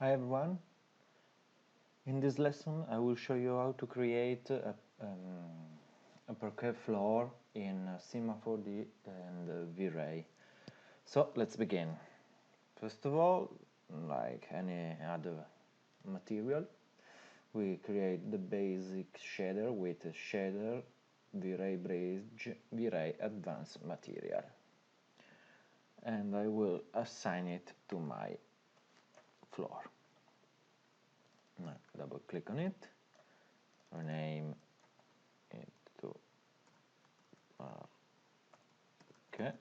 Hi everyone, in this lesson I will show you how to create a parquet floor in C4d and Vray. So let's begin. First of all, like any other material, we create the basic shader with shader, Vray bridge, Vray advanced material, and I will assign it to my floor. Now, double click on it, rename it to okay,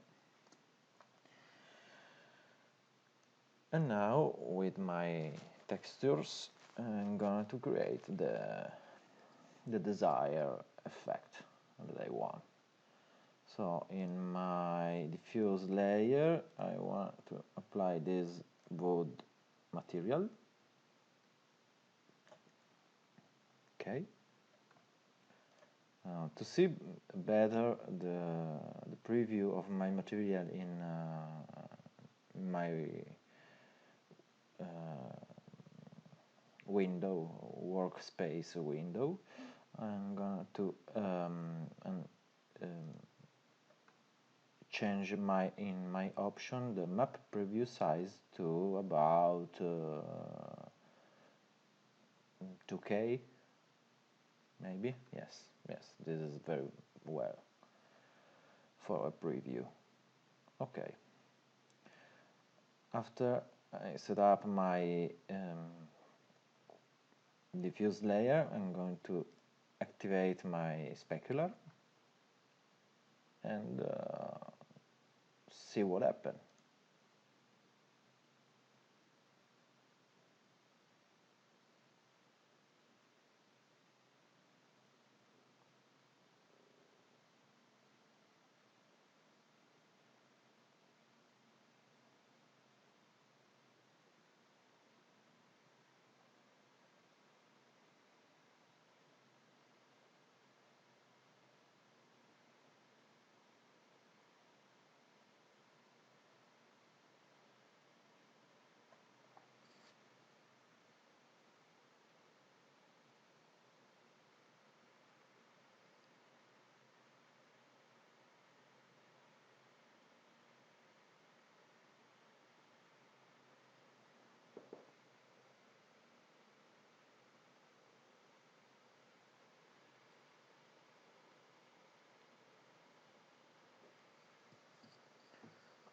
and now with my textures I'm going to create the desired effect that I want. So in my diffuse layer I want to apply this wood material. Okay. To see better the preview of my material in my window, workspace window, I'm going to change in my option the map preview size to about 2K, maybe. Yes, this is very well for a preview. Okay, after I set up my diffuse layer, I'm going to activate my specular and see what happens.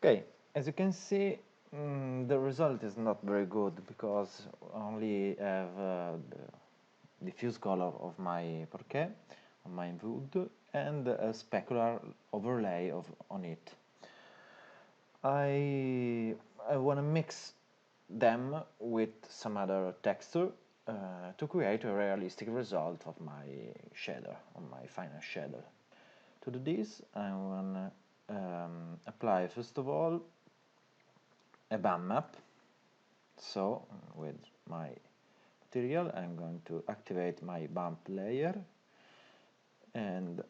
Okay, as you can see, the result is not very good because only have the diffuse color of my parquet, on my wood, and a specular overlay on it. I want to mix them with some other texture to create a realistic result of my shader, of my final shader. To do this, I want to apply first of all a bump map. So with my material I'm going to activate my bump layer and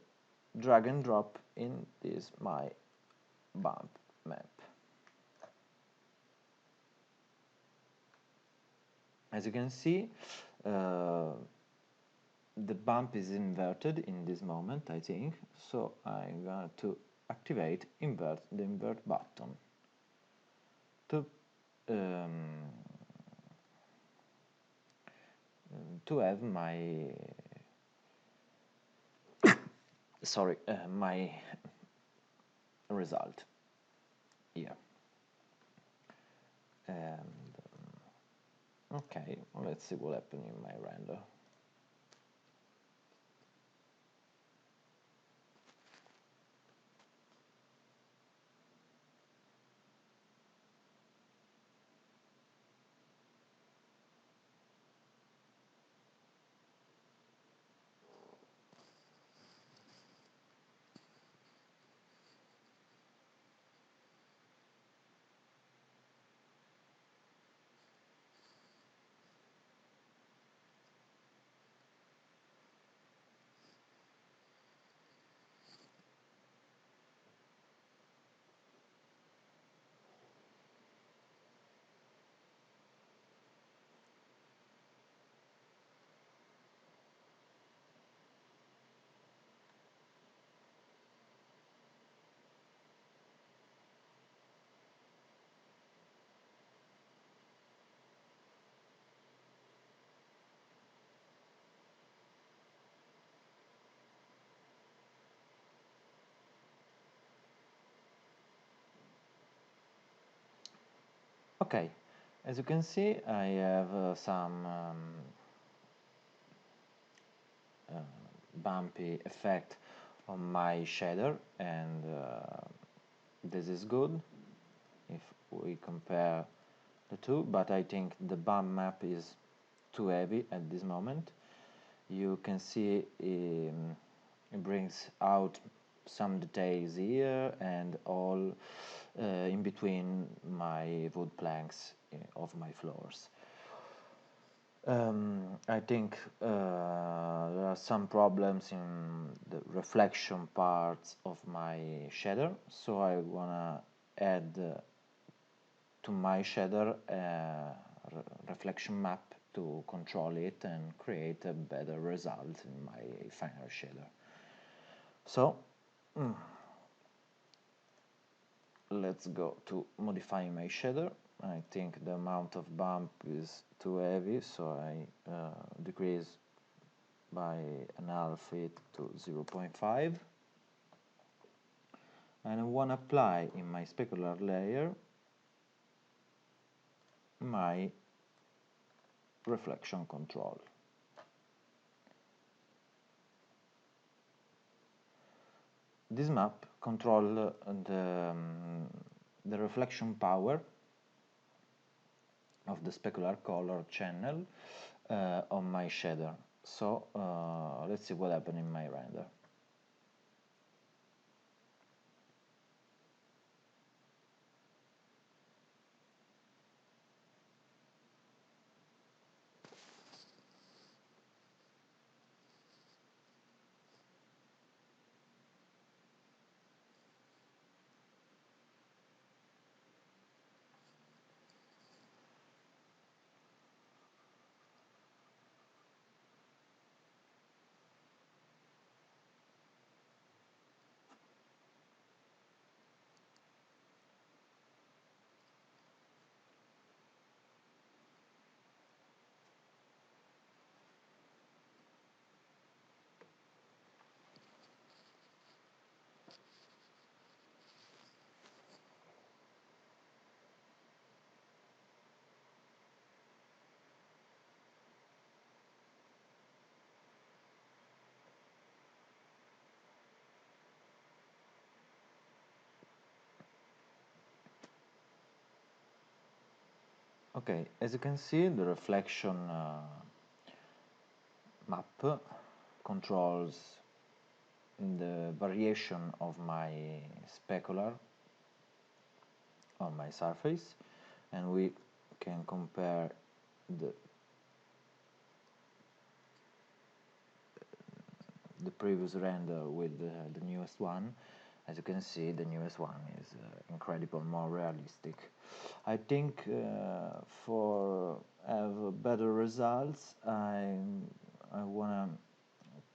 drag and drop in this my bump map. As you can see, the bump is inverted in this moment, I think, so I'm going to activate the invert button to have my my result here. And okay, let's see what happened in my render. Okay, as you can see, I have some bumpy effect on my shader, and this is good if we compare the two, but I think the bump map is too heavy at this moment. You can see it brings out some details here and all in between my wood planks of my floors. I think there are some problems in the reflection parts of my shader, so I wanna add to my shader a reflection map to control it and create a better result in my final shader. So let's go to modifying my shader. I think the amount of bump is too heavy, so I decrease by an half it to 0.5, and I want to apply in my specular layer my reflection control. This map controls the reflection power of the specular color channel on my shader. So let's see what happens in my render. Okay, as you can see, the reflection map controls the variation of my specular on my surface, and we can compare the previous render with the newest one. As you can see, the newest one is incredible, more realistic. I think for have better results, I wanna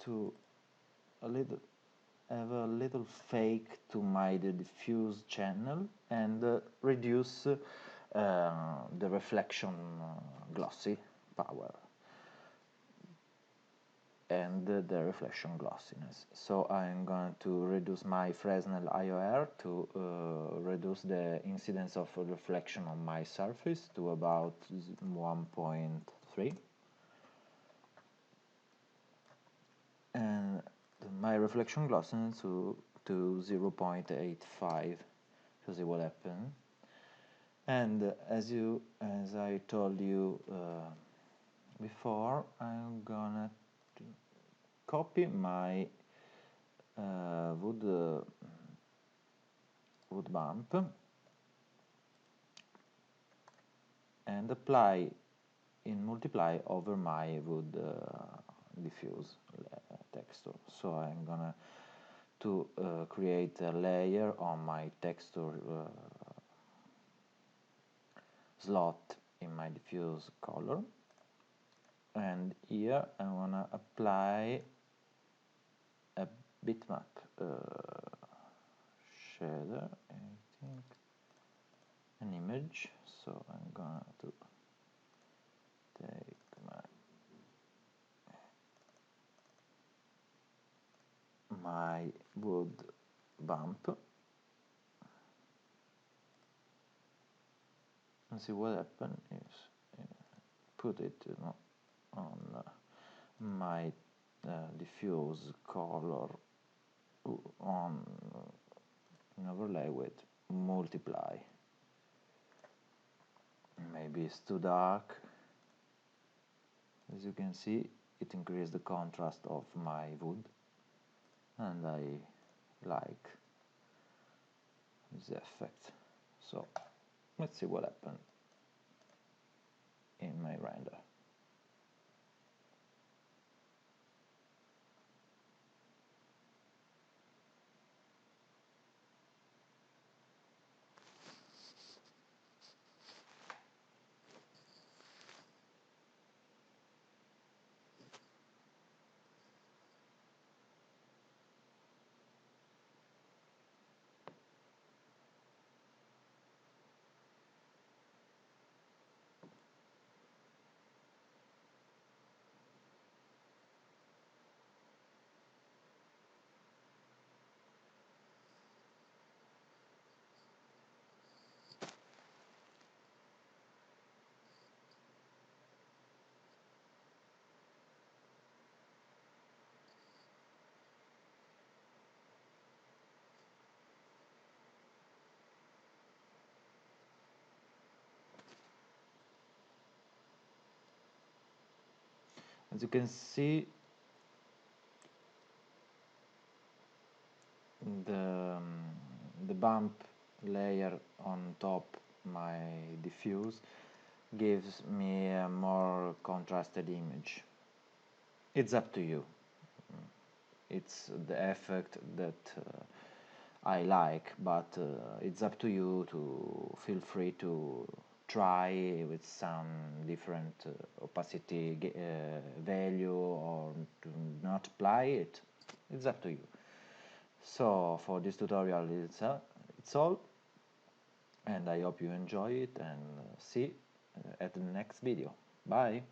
to have a little fake to my diffuse channel and reduce the reflection glossy power and the reflection glossiness. So I'm going to reduce my Fresnel IOR to reduce the incidence of reflection on my surface to about 1.3, and my reflection glossiness to 0.85 to see what happens. And as I told you before, I'm gonna copy my wood bump and apply in multiply over my wood diffuse texture. So I'm gonna to create a layer on my texture slot in my diffuse color, and here I wanna apply a bitmap shader, I think an image. So I'm gonna to take my wood bump and see what happens is put it on my diffuse color on an overlay with multiply. Maybe it's too dark. As you can see, it increased the contrast of my wood, and I like this effect. So let's see what happens in my render. As you can see, the bump layer on top my diffuse gives me a more contrasted image. It's up to you. It's the effect that I like, but it's up to you to feel free to try with some different opacity value or to not apply it. It's up to you. So for this tutorial it's all, and I hope you enjoy it, and see at the next video. Bye!